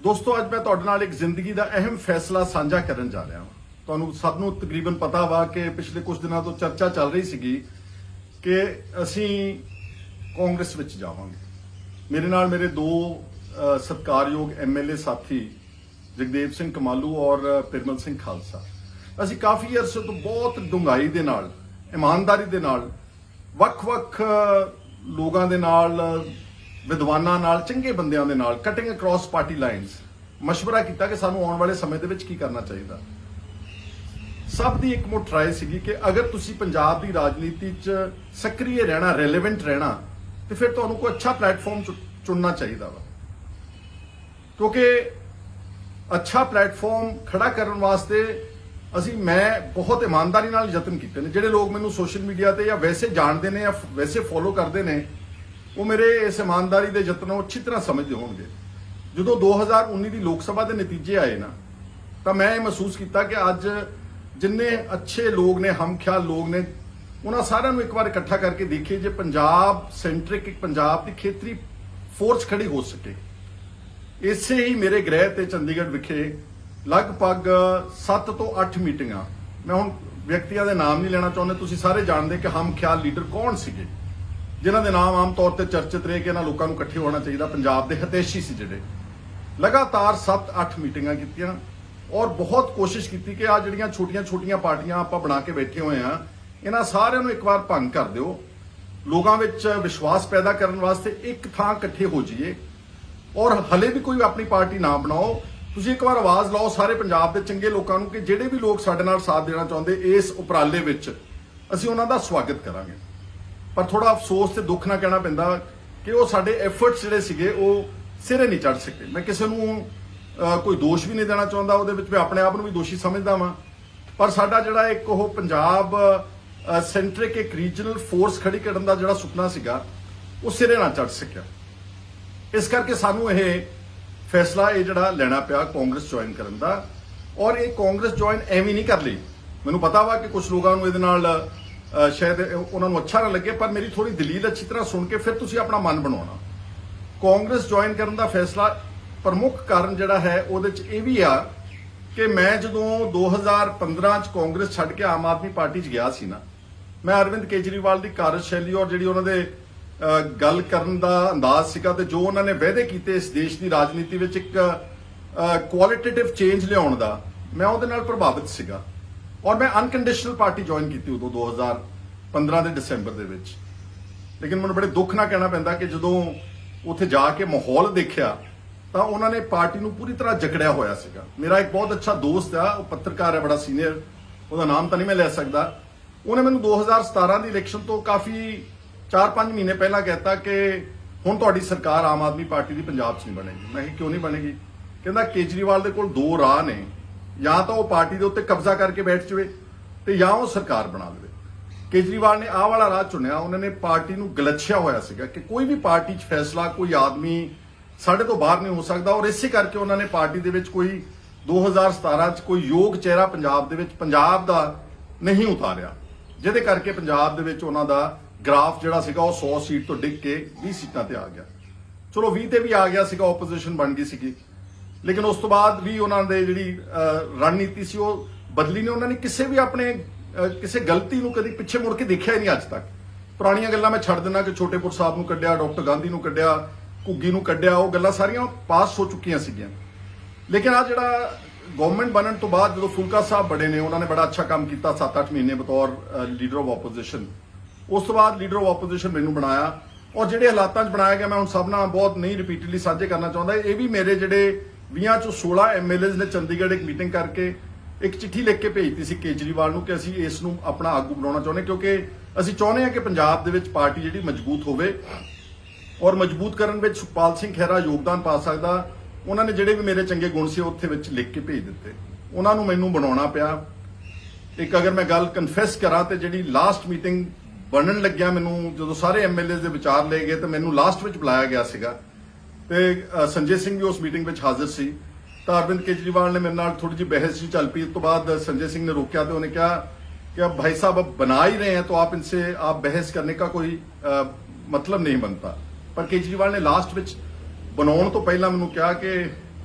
दोस्तों अज मैं तुहाडे नाल एक जिंदगी का अहम फैसला साझा करन जा रहा हाँ। तुहानूं सब नूं तकरीबन पता वा कि पिछले कुछ दिनों तो चर्चा चल रही सीगी कि असीं कांग्रेस विच जावांगे। मेरे नाल मेरे दो सत्कारयोग MLA साथी जगदेव सिंह कमालू और पिरमल सिंह खालसा, असीं काफ़ी अरसे तो बहुत डूंघाई दे नाल ईमानदारी दे नाल वख-वख लोगां दे नाल विद्वानां नाल चंगे बंदियां दे नाल कटिंग अक्रॉस पार्टी लाइनस मशवरा किया कि सानूं आउण वाले समय दे विच की करना चाहिए। सब दी एक मुठ राय सीगी कि अगर तुसीं पंजाब दी राजनीति च सक्रिय रहना, रेलेवेंट रहना, तो फिर तुहानूं कोई अच्छा प्लेटफॉर्म चुनना चाहिए वा, क्योंकि अच्छा प्लेटफॉर्म खड़ा करने वास्ते मैं बहुत ईमानदारी नाल यतन कीते ने। जिहड़े लोग मैनूं सोशल मीडिया ते या वैसे जानते हैं या वैसे फॉलो करते हैं, वो मेरे इस ईमानदारी के यत्नों अच्छी तरह समझते होंगे। जो 2019 की लोक सभा के नतीजे आए ना, तो मैं महसूस किया कि अज जिन्ने अच्छे लोग ने, हम ख्याल लोग ने, उन्होंने सारिਆਂ ਨੂੰ एक बार इकट्ठा करके देखिए जो पंजाब सेंट्रिक एक पंजाब की खेतरी फोर्स खड़ी हो सके। इसे ही मेरे गृह ते चंडीगढ़ विखे लगभग 7 तो 8 मीटिंगां, मैं हुण व्यक्तियों के नाम नहीं लेना चाहुंदा, तुसीं सारे जानते कि हम ख्याल लीडर कौन सीगे जिन्हां दे नाम आम तौर पर चर्चित रहे कि इन्हां लोकां नूं इकट्ठे होना चाहिए। पंजाब के हितैषी से जिहड़े लगातार 7-8 मीटिंगां कीतियां और बहुत कोशिश की कि आ जिहड़ियां छोटियां छोटियां पार्टियां आपां बना के बैठे हुए हैं, इन्हां सारिਆਂ नूं एक बार भंग कर दिओ, लोगों विच विश्वास पैदा करने वास्ते एक थां इकट्ठे हो जाइए और हले भी कोई अपनी पार्टी ना बनाओ। तुसीं एक बार आवाज़ लाओ सारे पंजाब के चंगे लोगों नूं कि जिहड़े भी लोग साडे नाल साथ देना चाहुंदे इस उपराले विच असीं उन्हां दा स्वागत करांगे। पर थोड़ा अफसोस ते दुख ना कहना पैंदा कि वो साडे एफर्ट्स जिहड़े सीगे वो सिरे नहीं चढ़ सके। मैं किसी नूं कोई दोष भी नहीं देना चाहुंदा, उहदे विच मैं अपने आप नूं भी दोषी समझदा वां, पर साडा जिहड़ा एक वो पंजाब सेंट्रिक एक रीजनल फोर्स खड़ी करन दा जिहड़ा सुपना सीगा वो सिरे ना चढ़ सकिया। इस करके सानूं यह फैसला ये जिहड़ा लेना पिया कांग्रेस ज्वाइन करन दा, और ये कांग्रेस ज्वाइन एवं नहीं कर ली। मैनूं पता वा कि कुछ लोगों को इहदे नाल शायद उन्होंने अच्छा ना लगे, पर मेरी थोड़ी दलील अच्छी तरह सुन के फिर तुसीं अपना मन बनाना। कांग्रेस ज्वाइन करने का फैसला प्रमुख कारण जिहड़ा है उहदे च इह भी आ कि मैं जदों 2015 च कांग्रेस छड्ड के आम आदमी पार्टी च गया सी ना, मैं अरविंद केजरीवाल की कार्यशैली और जिहड़ी उन्हां दे गल करन दा अंदाज सीगा ते जो उन्होंने वायदे कीते इस देश की राजनीति विच एक क्वालिटेटिव चेंज लियाउण दा, मैं उहदे नाल प्रभावित सीगा और मैं अनकंडीशनल पार्टी ज्वाइन की उदों 2015 के दिसंबर के विच। लेकिन मैंने बड़े दुख ना कहना पैंदा कि जदों उत्थे जाके माहौल देखा तो उन्होंने पार्टी नूं पूरी तरह जकड़िया होया सीगा। मेरा एक बहुत अच्छा दोस्त है, वो पत्रकार है, बड़ा सीनियर, उसका नाम तो नहीं मैं लै सकता। उन्हें मैंने 2017 की इलैक्शन तो काफ़ी 4-5 महीने पहला कहता कि हुण तुहाडी सरकार आम आदमी पार्टी की पंजाब च नहीं बनेगी। मैं क्यों नहीं बनेगी? कहता केजरीवाल दे कोल 2 राह ने, या तो वो पार्टी के उत्ते कब्जा करके बैठ जाए तो या वो सरकार बना ले। केजरीवाल ने आह वाला राह चुनिया, उन्होंने पार्टी नूं गलछिया होया सीगा कि कोई भी पार्टी च फैसला कोई आदमी साढ़े तो बाहर नहीं हो सकता, और इसे करके उन्होंने पार्टी दे विच कोई 2017 च कोई योग चेहरा पंजाब दे विच पंजाब दा नहीं उतारिया, जिहदे करके पंजाब दे विच उन्हां दा ग्राफ जिहड़ा सीगा वो 100 सीट तो डिग के 20 सीटां ते आ गया। चलो 20 ते भी आ गया सीगा, ओपोजिशन बन गई सीगी, लेकिन उस तो बाद भी उन्होंने जी रणनीति सी वो बदली नहीं। उन्होंने किसी भी अपने किसी गलती नूं कभी पिछे मुड़ के देखा ही नहीं अज तक। पुरानियां गल्लां मैं छड्ड दिना कि छोटेपुर साहब नूं कड्ढिया, डॉक्टर गांधी नूं कड्ढिया, घुग्गी नूं कड्ढिया, वो गल्लां सारियां पास हो चुकियां सीगियां। लेकिन आ जिहड़ा गवर्नमेंट बनने तो बाद जो फुलका साहब बड़े ने, उन्होंने बड़ा अच्छा काम किया 7-8 महीने बतौर लीडर ऑफ ओपोजिशन। उस तो बाद लीडर ऑफ ओपोजिशन मैनूं बनाया, और जिहड़े हालातां च बनाया गया मैं हुण सबना बहुत नहीं रिपीटडली साझे करना चाहुंदा। ये भी मेरे जिहड़े 20 चों 16 MLAs ने चंडीगढ़ एक मीटिंग करके एक चिट्ठी लिख के भेजती सी केजरीवाल नूं कि असीं इस नूं अपना आगू बनाउणा चाहुंदे, क्योंकि असीं चाहुंदे हां कि पंजाब दे विच पार्टी जिहड़ी मजबूत होवे, और मजबूत करन विच सुखपाल सिंह खैरा योगदान पा सकदा। उन्होंने जिहड़े भी मेरे चंगे गुण से उत्थे विच लिख के भेज दिते, उन्होंने मैनूं बनाउणा पिया। एक अगर मैं गल कन्फैस करा तो जिहड़ी लास्ट मीटिंग बनन लग्या, मैनूं जदों सारे MLAs दे विचार ले गए तो मैनूं लास्ट विच बुलाया गया सीगा, ते संजय सिंह भी उस मीटिंग में हाजिर सी। तो अरविंद केजरीवाल ने मेरे नाल थोड़ी जी बहस जी चल पई। तो बाद संजय सिंह ने रोकया तो उन्हें कहा कि अब भाई साहब अब बना ही रहे हैं तो आप इनसे आप बहस करने का कोई मतलब नहीं बनता। पर केजरीवाल ने लास्ट विच बनाउण तो पहला मैनूं कहा कि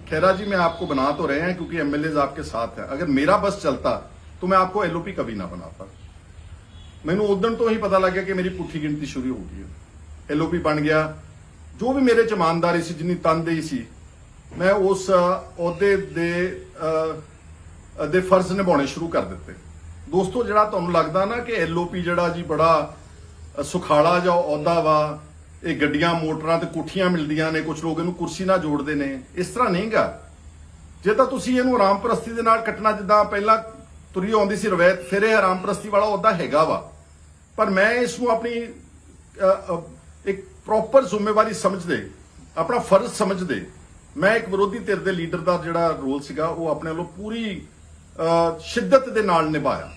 खैरा जी मैं आपको बना तो रहे हैं क्योंकि एमएलए आपके साथ है, अगर मेरा बस चलता तो मैं आपको एलओपी कभी ना बनाता। मैनू उदन तो ही पता लग गया कि मेरी पुठी गिनती शुरू हो गई है। एलओपी बन गया, जो भी मेरे च ईमानदारी सी, जिन्नी तनदेही सी, मैं उस अहुदे दे फर्ज निभाने शुरू कर दिते। दोस्तों जिहड़ा तुहानूं लगदा ना कि एलओपी जिहड़ा जी बड़ा सुखाला जा अहुदा वा, ਇਹ ਗੱਡੀਆਂ ਮੋਟਰਾਂ ਤੇ ਕੋਠੀਆਂ ਮਿਲਦੀਆਂ ਨੇ, ਕੁਝ ਲੋਕ ਇਹਨੂੰ ਕੁਰਸੀ ਨਾਲ ਜੋੜਦੇ ਨੇ, ਇਸ ਤਰ੍ਹਾਂ ਨਹੀਂਗਾ। ਜੇ ਤਾਂ ਤੁਸੀਂ ਇਹਨੂੰ ਆਰਾਮ ਪ੍ਰਸਤੀ ਦੇ ਨਾਲ ਕੱਟਣਾ, ਜਿੱਦਾਂ ਪਹਿਲਾਂ ਤੁਰੀ ਆਉਂਦੀ ਸੀ ਰਵਾਇਤ, ਫਿਰ ਇਹ ਆਰਾਮ ਪ੍ਰਸਤੀ ਵਾਲਾ ਉਹਦਾ ਹੈਗਾ ਵਾ। ਪਰ ਮੈਂ ਇਸ ਨੂੰ ਆਪਣੀ ਇੱਕ ਪ੍ਰੋਪਰ ਜ਼ਿੰਮੇਵਾਰੀ ਸਮਝਦੇ, ਆਪਣਾ ਫਰਜ਼ ਸਮਝਦੇ, ਮੈਂ ਇੱਕ ਵਿਰੋਧੀ ਧਿਰ ਦੇ ਲੀਡਰ ਦਾ ਜਿਹੜਾ ਰੋਲ ਸੀਗਾ ਉਹ ਆਪਣੇ ਵੱਲੋਂ ਪੂਰੀ ਸ਼ਿੱਦਤ ਦੇ ਨਾਲ ਨਿਭਾਇਆ।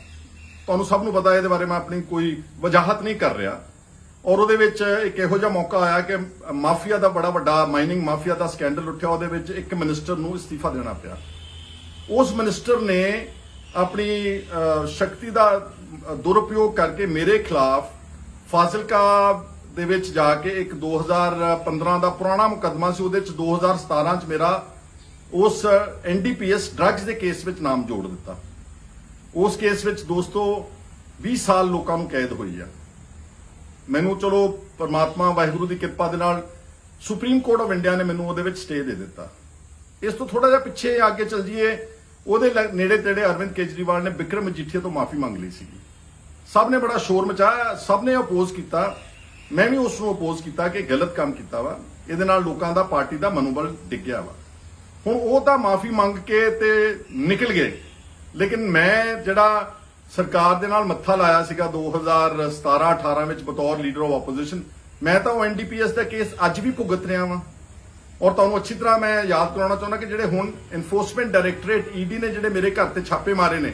ਤੁਹਾਨੂੰ ਸਭ ਨੂੰ ਪਤਾ, ਇਹਦੇ ਬਾਰੇ ਮੈਂ ਆਪਣੀ ਕੋਈ ਵਜਾਹਤ ਨਹੀਂ ਕਰ ਰਿਹਾ। ਔਰ ਉਹਦੇ ਵਿੱਚ ਇੱਕ ਇਹੋ ਜਿਹਾ ਮੌਕਾ ਆਇਆ ਕਿ ਮਾਫੀਆ ਦਾ ਬੜਾ ਵੱਡਾ ਮਾਈਨਿੰਗ ਮਾਫੀਆ ਦਾ ਸਕੈਂਡਲ ਉੱਠਿਆ, ਉਹਦੇ ਵਿੱਚ ਇੱਕ ਮਿਨਿਸਟਰ ਨੂੰ ਅਸਤੀਫਾ ਦੇਣਾ ਪਿਆ। ਉਸ ਮਿਨਿਸਟਰ ਨੇ ਆਪਣੀ ਸ਼ਕਤੀ ਦਾ ਦੁਰਉਪਯੋਗ ਕਰਕੇ ਮੇਰੇ ਖਿਲਾਫ ਫਾਜ਼ਿਲਕਾ ਦੇ ਵਿੱਚ ਜਾ ਕੇ ਇੱਕ 2015 ਦਾ ਪੁਰਾਣਾ ਮੁਕੱਦਮਾ ਸੀ, ਉਹਦੇ ਚ 2017 ਚ ਮੇਰਾ ਉਸ ਐਨਡੀਪੀਐਸ ਡਰੱਗਸ ਦੇ ਕੇਸ ਵਿੱਚ ਨਾਮ ਜੋੜ ਦਿੱਤਾ। ਉਸ ਕੇਸ ਵਿੱਚ ਦੋਸਤੋ 20 ਸਾਲ ਲੋਕਾਂ ਨੂੰ ਕੈਦ ਹੋਈ ਆ। ਮੈਨੂੰ ਚਲੋ ਪਰਮਾਤਮਾ ਵਾਹਿਗੁਰੂ ਦੀ ਕਿਰਪਾ ਦੇ ਨਾਲ ਸੁਪਰੀਮ ਕੋਰਟ ਆਫ ਇੰਡੀਆ ਨੇ ਮੈਨੂੰ ਉਹਦੇ ਵਿੱਚ ਸਟੇ ਦੇ ਦਿੱਤਾ। ਇਸ ਤੋਂ ਥੋੜਾ ਜਿਹਾ ਪਿੱਛੇ ਅੱਗੇ ਚੱਲ ਜੀਏ, ਉਹਦੇ ਨੇੜੇ ਤੇੜੇ ਅਰਵਿੰਦ ਕੇਜਰੀਵਾਲ ਨੇ ਬਿਕਰਮ ਮਜੀਠੀਆ ਤੋਂ ਮਾਫੀ ਮੰਗ ਲਈ ਸੀਗੀ। ਸਭ ਨੇ ਬੜਾ ਸ਼ੋਰ ਮਚਾਇਆ, ਸਭ ਨੇ ਅਪੋਜ਼ ਕੀਤਾ, ਮੈਂ ਵੀ ਉਸ ਨੂੰ ਅਪੋਜ਼ ਕੀਤਾ ਕਿ ਗਲਤ ਕੰਮ ਕੀਤਾ ਵਾ, ਇਹਦੇ ਨਾਲ ਲੋਕਾਂ ਦਾ, ਪਾਰਟੀ ਦਾ ਮਨੋਬਲ ਡਿੱਗਿਆ ਵਾ। ਹੁਣ ਉਹ ਤਾਂ ਮਾਫੀ ਮੰਗ ਕੇ ਤੇ ਨਿਕਲ ਗਏ, ਲੇਕਿਨ ਮੈਂ ਜਿਹੜਾ ਸਰਕਾਰ ਦੇ ਨਾਲ ਮੱਥਾ ਲਾਇਆ ਸੀਗਾ 2017-18 ਵਿੱਚ ਬਤੌਰ ਲੀਡਰ ਆਫ ਆਪੋਜੀਸ਼ਨ, ਮੈਂ ਤਾਂ ਉਹ ਐਨਡੀਪੀਐਸ ਦਾ ਕੇਸ ਅੱਜ ਵੀ ਭੁਗਤ ਰਿਹਾ ਵਾਂ। ਔਰ ਤੁਹਾਨੂੰ ਅੱਛੀ ਤਰ੍ਹਾਂ ਮੈਂ ਯਾਦ ਕਰਾਉਣਾ ਚਾਹੁੰਦਾ ਕਿ ਜਿਹੜੇ ਹੁਣ ਐਨਫੋਰਸਮੈਂਟ ਡਾਇਰੈਕਟੋਰੇਟ ਈਡੀ ਨੇ ਜਿਹੜੇ ਮੇਰੇ ਘਰ ਤੇ ਛਾਪੇ ਮਾਰੇ ਨੇ,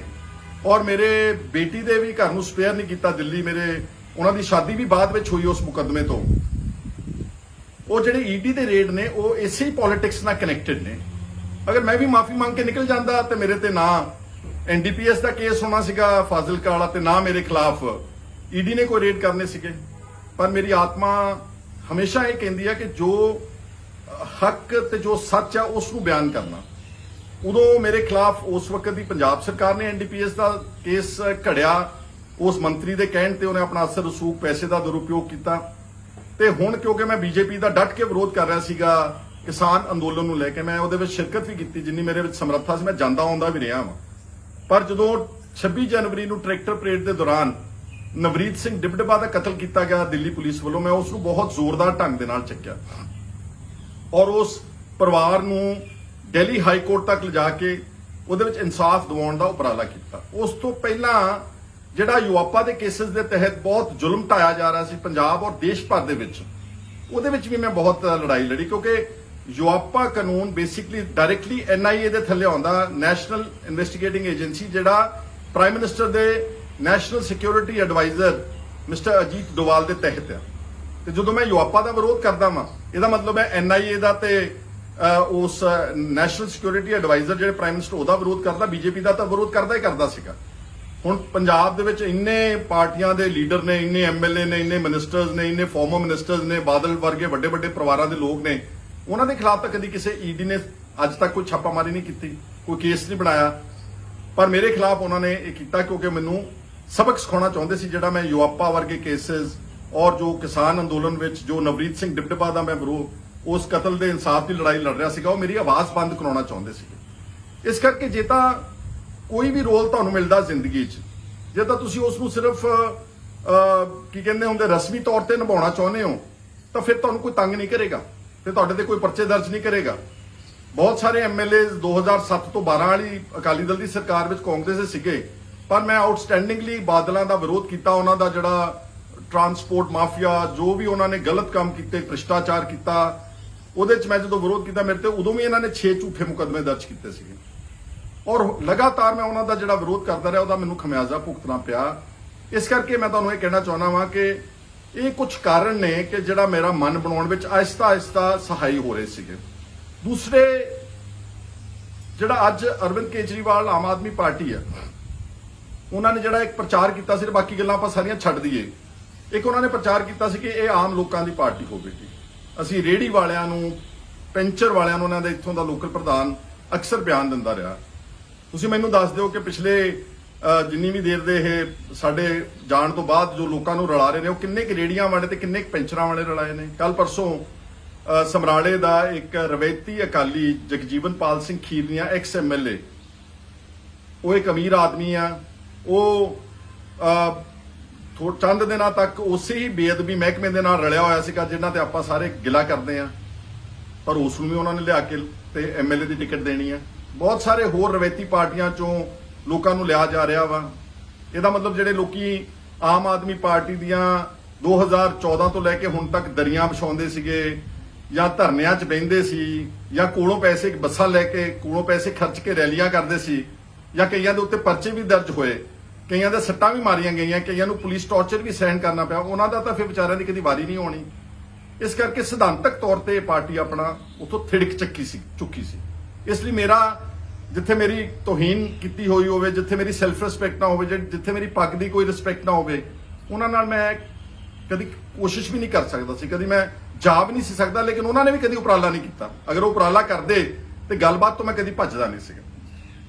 ਔਰ ਮੇਰੇ ਬੇਟੀ ਦੇ ਵੀ ਘਰ ਨੂੰ ਸਪੇਅਰ ਨਹੀਂ ਕੀਤਾ ਦਿੱਲੀ, ਉਹਨਾਂ ਦੀ ਸ਼ਾਦੀ ਵੀ ਬਾਅਦ ਵਿੱਚ ਹੋਈ ਉਸ ਮੁਕੱਦਮੇ ਤੋਂ। ਉਹ ਜਿਹੜੇ ਈਡੀ ਦੇ ਰੇਡ ਨੇ ਉਹ ਇਸੇ ਹੀ ਪੋਲਿਟਿਕਸ ਨਾਲ ਕਨੈਕਟਡ ਨੇ। ਅਗਰ ਮੈਂ ਵੀ ਮਾਫੀ ਮੰਗ ਕੇ ਨਿਕਲ ਜਾਂਦਾ ਤੇ ਮੇਰੇ ਤੇ ਨਾ ਐਨਡੀਪੀਐਸ ਦਾ ਕੇਸ ਹੋਣਾ ਸੀਗਾ ਫਾਜ਼ਿਲਕਾ ਵਾਲਾ, ਤੇ ਨਾ ਮੇਰੇ ਖਿਲਾਫ ਈਡੀ ਨੇ ਕੋਈ ਰੇਡ ਕਰਨੇ ਸੀਗੇ। ਪਰ ਮੇਰੀ ਆਤਮਾ ਹਮੇਸ਼ਾ ਇਹ ਕਹਿੰਦੀ ਹੈ ਕਿ ਜੋ ਹੱਕ ਤੇ ਜੋ ਸੱਚ ਆ ਉਸ ਨੂੰ ਬਿਆਨ ਕਰਨਾ। ਉਦੋਂ ਮੇਰੇ ਖਿਲਾਫ ਉਸ ਵਕਤ ਦੀ ਪੰਜਾਬ ਸਰਕਾਰ ਨੇ ਐਨਡੀਪੀਐਸ ਦਾ ਕੇਸ ਘੜਿਆ, ਉਸ ਮੰਤਰੀ ਦੇ ਕਹਿਣ ਤੇ ਉਹਨੇ ਆਪਣਾ ਅਸਰ ਰਸੂਖ ਪੈਸੇ ਦਾ ਦੁਰਉਪਯੋਗ ਕੀਤਾ। ਤੇ ਹੁਣ ਕਿਉਂਕਿ ਮੈਂ ਬੀਜੇਪੀ ਦਾ ਡਟ ਕੇ ਵਿਰੋਧ ਕਰ ਰਿਹਾ ਸੀਗਾ ਕਿਸਾਨ ਅੰਦੋਲਨ ਨੂੰ ਲੈ ਕੇ, ਮੈਂ ਉਹਦੇ ਵਿੱਚ ਸ਼ਿਰਕਤ ਵੀ ਕੀਤੀ ਜਿੰਨੀ ਮੇਰੇ ਵਿੱਚ ਸਮਰੱਥਾ ਸੀ, ਮੈਂ ਜਾਂਦਾ ਆਉਂਦਾ ਵੀ ਰਿਹਾ ਵਾਂ। ਪਰ ਜਦੋਂ 26 ਜਨਵਰੀ ਨੂੰ ਟਰੈਕਟਰ ਪਰੇਡ ਦੇ ਦੌਰਾਨ ਨਵਰੀਤ ਸਿੰਘ ਡਿਬਡਬਾ ਦਾ ਕਤਲ ਕੀਤਾ ਗਿਆ ਦਿੱਲੀ ਪੁਲਿਸ ਵੱਲੋਂ, ਮੈਂ ਉਸ ਨੂੰ ਬਹੁਤ ਜ਼ੋਰਦਾਰ ਢੰਗ ਦੇ ਨਾਲ ਚੱਕਿਆ ਔਰ ਉਸ ਪਰਿਵਾਰ ਨੂੰ ਦਿੱਲੀ ਹਾਈ ਕੋਰਟ ਤੱਕ ਲਿਜਾ ਕੇ ਉਹਦੇ ਵਿੱਚ ਇਨਸਾਫ ਦਿਵਾਉਣ ਦਾ ਉਪਰਾਲਾ ਕੀਤਾ। ਉਸ ਤੋਂ ਪਹਿਲਾਂ ਜਿਹੜਾ ਯੂਆਪਾ ਦੇ ਕੇਸਿਸ ਦੇ ਤਹਿਤ ਬਹੁਤ ਜ਼ੁਲਮ ਢਾਇਆ ਜਾ ਰਿਹਾ ਸੀ ਪੰਜਾਬ ਔਰ ਦੇਸ਼ ਭਰ ਦੇ ਵਿੱਚ, ਉਹਦੇ ਵਿੱਚ ਵੀ ਮੈਂ ਬਹੁਤ ਲੜਾਈ ਲੜੀ, ਕਿਉਂਕਿ ਯੂਆਪਾ ਕਾਨੂੰਨ ਬੇਸਿਕਲੀ ਡਾਇਰੈਕਟਲੀ ਐਨਆਈਏ ਦੇ ਥੱਲੇ ਆਉਂਦਾ, ਨੈਸ਼ਨਲ ਇਨਵੈਸਟੀਗੇਟਿੰਗ ਏਜੰਸੀ, ਜਿਹੜਾ ਪ੍ਰਾਈਮ ਮਿਨਿਸਟਰ ਦੇ national security adviser mister Ajit Doval ਦੇ ਤਹਿਤ ਆ। ਤੇ ਜਦੋਂ ਮੈਂ ਯੂਆਪਾ ਦਾ ਵਿਰੋਧ ਕਰਦਾ ਵਾਂ, ਇਹਦਾ ਮਤਲਬ ਹੈ ਐਨਆਈਏ ਦਾ ਤੇ ਉਸ ਨੈਸ਼ਨਲ ਸਿਕਿਉਰਿਟੀ ਐਡਵਾਈਜ਼ਰ ਜਿਹੜੇ ਪ੍ਰਾਈਮ ਮਿਨਿਸਟਰ ਉਹਦਾ ਵਿਰੋਧ ਕਰਦਾ, ਬੀਜੇਪੀ ਦਾ ਤਾਂ ਵਿਰੋਧ ਕਰਦਾ ਹੀ ਕਰਦਾ ਸੀਗਾ। ਹੁਣ ਪੰਜਾਬ ਦੇ ਵਿੱਚ ਇੰਨੇ ਪਾਰਟੀਆਂ ਦੇ ਲੀਡਰ ਨੇ, ਇੰਨੇ ਐਮਐਲਏ ਨੇ, ਇੰਨੇ ਮਿਨਿਸਟਰਸ ਨੇ, ਇੰਨੇ ਫਾਰਮਰ ਮਿਨਿਸਟਰਸ ਨੇ, ਬਾਦਲ ਵਰਗੇ ਵੱਡੇ ਵੱਡੇ ਪਰਿਵਾਰਾਂ ਦੇ ਲੋਕ ਨੇ, ਉਹਨਾਂ ਦੇ ਖਿਲਾਫ ਤਾਂ ਕਦੀ ਕਿਸੇ ਈਡੀ ਨੇ ਅੱਜ ਤੱਕ ਕੋਈ ਛਾਪਾਮਾਰੀ ਨਹੀਂ ਕੀਤੀ, ਕੋਈ ਕੇਸ ਨਹੀਂ ਬਣਾਇਆ। ਪਰ ਮੇਰੇ ਖਿਲਾਫ ਉਹਨਾਂ ਨੇ ਇਹ ਕੀਤਾ ਕਿਉਂਕਿ ਮੈਨੂੰ ਸਬਕ ਸਿਖਾਉਣਾ ਚਾਹੁੰਦੇ ਸੀ, ਜਿਹੜਾ ਮੈਂ ਯੂਆਪਾ ਵਰਗੇ ਕੇਸਿਸ ਔਰ ਜੋ ਕਿਸਾਨ ਅੰਦੋਲਨ ਵਿੱਚ ਜੋ ਨਵਰੀਤ ਸਿੰਘ ਡਿਬਡਬਾ ਦਾ ਮੈਂ ਉਸ ਕਤਲ ਦੇ ਇਨਸਾਫ ਦੀ ਲੜਾਈ ਲੜ ਰਿਹਾ ਸੀਗਾ, ਉਹ ਮੇਰੀ ਆਵਾਜ਼ ਬੰਦ ਕਰਾਉਣਾ ਚਾਹੁੰਦੇ ਸੀਗੇ। ਇਸ ਕਰਕੇ ਜੇ ਤਾਂ ਕੋਈ ਵੀ ਰੋਲ ਤੁਹਾਨੂੰ ਮਿਲਦਾ ਜ਼ਿੰਦਗੀ 'ਚ, ਜੇ ਤਾਂ ਤੁਸੀਂ ਉਸ ਨੂੰ ਸਿਰਫ ਕੀ ਕਹਿੰਦੇ ਹੁੰਦੇ ਰਸਮੀ ਤੌਰ ਤੇ ਨਿਭਾਉਣਾ ਚਾਹੁੰਦੇ ਹੋ, ਤਾਂ ਫਿਰ ਤੁਹਾਨੂੰ ਕੋਈ ਤੰਗ ਨਹੀਂ ਕਰੇਗਾ, ਫਿਰ ਤੁਹਾਡੇ ਤੇ ਕੋਈ ਪਰਚੇ ਦਰਜ ਨਹੀਂ ਕਰੇਗਾ। ਬਹੁਤ ਸਾਰੇ ਐਮਐਲਏ 2007 ਤੋਂ 12 ਵਾਲੀ ਅਕਾਲੀ ਦਲ ਦੀ ਸਰਕਾਰ ਵਿੱਚ ਕਾਂਗਰਸ ਦੇ ਸੀਗੇ, ਪਰ ਮੈਂ ਆਊਟਸਟੈਂਡਿੰਗਲੀ ਬਾਦਲਾਂ ਦਾ ਵਿਰੋਧ ਕੀਤਾ। ਉਹਨਾਂ ਦਾ ਜਿਹੜਾ ਟਰਾਂਸਪੋਰਟ ਮਾਫੀਆ, ਜੋ ਵੀ ਉਹਨਾਂ ਨੇ ਗਲਤ ਕੰਮ ਕੀਤੇ, ਭ੍ਰਿਸ਼ਟਾਚਾਰ ਕੀਤਾ, ਉਹਦੇ 'ਚ ਮੈਂ ਜਦੋਂ ਵਿਰੋਧ ਕੀਤਾ, ਮੇਰੇ ਤੇ ਉਦੋਂ ਵੀ ਇਹਨਾਂ ਨੇ 6 ਝੂਠੇ ਮੁਕੱਦਮੇ ਦਰਜ ਕੀਤੇ ਸੀਗੇ ਔਰ ਲਗਾਤਾਰ ਮੈਂ ਉਹਨਾਂ ਦਾ ਜਿਹੜਾ ਵਿਰੋਧ ਕਰਦਾ ਰਿਹਾ, ਉਹਦਾ ਮੈਨੂੰ ਖਮਿਆਜ਼ਾ ਭੁਗਤਣਾ ਪਿਆ। ਇਸ ਕਰਕੇ ਮੈਂ ਤੁਹਾਨੂੰ ਇਹ ਕਹਿਣਾ ਚਾਹੁੰਦਾ ਵਾਂ ਕਿ ਇਹ ਕੁਝ ਕਾਰਨ ਨੇ ਕਿ ਜਿਹੜਾ ਮੇਰਾ ਮਨ ਬਣਾਉਣ ਵਿੱਚ ਆਹਿਸਤਾ ਆਹਿਸਤਾ ਸਹਾਈ ਹੋ ਰਹੇ ਸੀਗੇ। ਦੂਸਰੇ, ਜਿਹੜਾ ਅੱਜ ਅਰਵਿੰਦ ਕੇਜਰੀਵਾਲ ਆਮ ਆਦਮੀ ਪਾਰਟੀ ਆ, ਉਹਨਾਂ ਨੇ ਜਿਹੜਾ ਇੱਕ ਪ੍ਰਚਾਰ ਕੀਤਾ ਸੀ, ਬਾਕੀ ਗੱਲਾਂ ਆਪਾਂ ਸਾਰੀਆਂ ਛੱਡ ਦਈਏ। ਇੱਕ ਉਹਨਾਂ ਨੇ ਪ੍ਰਚਾਰ ਕੀਤਾ ਸੀ ਕਿ ਇਹ ਆਮ ਲੋਕਾਂ ਦੀ ਪਾਰਟੀ ਹੋਵੇਗੀ, ਅਸੀਂ ਰੇਹੜੀ ਵਾਲਿਆਂ ਨੂੰ, ਪੈਂਚਰ ਵਾਲਿਆਂ ਨੂੰ ਉਹਨਾਂ ਦੇ ਇੱਥੋਂ ਦਾ ਲੋਕਲ ਪ੍ਰਧਾਨ ਅਕਸਰ ਬਿਆਨ ਦਿੰਦਾ ਰਿਹਾ। ਤੁਸੀਂ ਮੈਨੂੰ ਦੱਸ ਦਿਓ ਕਿ ਪਿਛਲੇ ਜਿੰਨੀ ਵੀ ਦੇਰ ਦੇ ਇਹ ਸਾਡੇ ਜਾਣ ਤੋਂ ਬਾਅਦ ਜੋ ਲੋਕਾਂ ਨੂੰ ਰਲਾ ਰਹੇ ਨੇ, ਉਹ ਕਿੰਨੇ ਕੁ ਰੇੜੀਆਂ ਵਾਲੇ ਤੇ ਕਿੰਨੇ ਕੁ ਪੈਂਚਰਾਂ ਵਾਲੇ ਰਲਾਏ ਨੇ। ਕੱਲ ਪਰਸੋਂ ਸਮਰਾਲੇ ਦਾ ਇੱਕ ਰਵੈਤੀ ਅਕਾਲੀ ਜਗਜੀਵਨਪਾਲ ਸਿੰਘ ਖੀਰਨੀਆ ਐਕਸ MLA, ਉਹ ਇੱਕ ਅਮੀਰ ਆਦਮੀ ਆ, ਉਹ ਚੰਦ ਦਿਨਾਂ ਤੱਕ ਉਸੇ ਹੀ ਬੇਅਦਬੀ ਮਹਿਕਮੇ ਦੇ ਨਾਲ ਰਲਿਆ ਹੋਇਆ ਸੀਗਾ ਜਿਨ੍ਹਾਂ ਤੇ ਆਪਾਂ ਸਾਰੇ ਗਿਲਾ ਕਰਦੇ ਆ, ਪਰ ਉਸ ਨੂੰ ਵੀ ਉਹਨਾਂ ਨੇ ਲਿਆ ਕੇ ਤੇ MLA ਦੀ ਟਿਕਟ ਦੇਣੀ ਆ। ਬਹੁਤ ਸਾਰੇ ਹੋਰ ਰਵੈਤੀ ਪਾਰਟੀਆਂ ਚੋਂ ਲੋਕਾਂ ਨੂੰ ਲਿਆ ਜਾ ਰਿਹਾ ਵਾ। ਇਹਦਾ ਮਤਲਬ ਜਿਹੜੇ ਲੋਕੀ ਆਮ ਆਦਮੀ ਪਾਰਟੀ ਦੀਆਂ 2014 ਤੋਂ ਲੈ ਕੇ ਹੁਣ ਤੱਕ ਦਰੀਆਂ ਵਿਛਾਉਂਦੇ ਸੀਗੇ ਜਾਂ ਧਰਨਿਆਂ 'ਚ ਬਹਿੰਦੇ ਸੀ ਜਾਂ ਕੋਲੋਂ ਪੈਸੇ ਬੱਸਾਂ ਲੈ ਕੇ ਕੋਲੋਂ ਪੈਸੇ ਖਰਚ ਕੇ ਰੈਲੀਆਂ ਕਰਦੇ ਸੀ ਜਾਂ ਕਈਆਂ ਦੇ ਉੱਤੇ ਪਰਚੇ ਵੀ ਦਰਜ ਹੋਏ, ਕਈਆਂ ਦੇ ਸੱਟਾਂ ਵੀ ਮਾਰੀਆਂ ਗਈਆਂ, ਕਈਆਂ ਨੂੰ ਪੁਲਿਸ ਟੌਰਚਰ ਵੀ ਸਹਿਣ ਕਰਨਾ ਪਿਆ, ਉਹਨਾਂ ਦਾ ਤਾਂ ਫਿਰ ਵਿਚਾਰਿਆਂ ਦੀ ਕਦੀ ਵਾਰੀ ਨਹੀਂ ਹੋਣੀ। ਇਸ ਕਰਕੇ ਸਿਧਾਂਤਕ ਤੌਰ ਤੇ ਇਹ ਪਾਰਟੀ ਆਪਣਾ ਉਥੋਂ ਥਿੜਕ ਚੁੱਕੀ ਸੀ। ਇਸ ਲਈ ਮੇਰਾ ਜਿੱਥੇ ਮੇਰੀ ਤੋਹੀਨ ਕੀਤੀ ਹੋਈ ਹੋਵੇ, ਜਿੱਥੇ ਮੇਰੀ ਸੈਲਫ ਰਿਸਪੈਕਟ ਨਾ ਹੋਵੇ, ਜਿੱਥੇ ਮੇਰੀ ਪੱਗ ਦੀ ਕੋਈ ਰਿਸਪੈਕਟ ਨਾ ਹੋਵੇ, ਉਹਨਾਂ ਨਾਲ ਮੈਂ ਕਦੀ ਕੋਸ਼ਿਸ਼ ਵੀ ਨਹੀਂ ਕਰ ਸਕਦਾ ਸੀ, ਕਦੀ ਮੈਂ ਜਾ ਵੀ ਨਹੀਂ ਸੀ ਸਕਦਾ। ਲੇਕਿਨ ਉਹਨਾਂ ਨੇ ਵੀ ਕਦੀ ਉਪਰਾਲਾ ਨਹੀਂ ਕੀਤਾ। ਅਗਰ ਉਹ ਉਪਰਾਲਾ ਕਰਦੇ ਤੇ ਗੱਲਬਾਤ ਤੋਂ ਮੈਂ ਕਦੀ ਭੱਜਦਾ ਨਹੀਂ ਸੀਗਾ।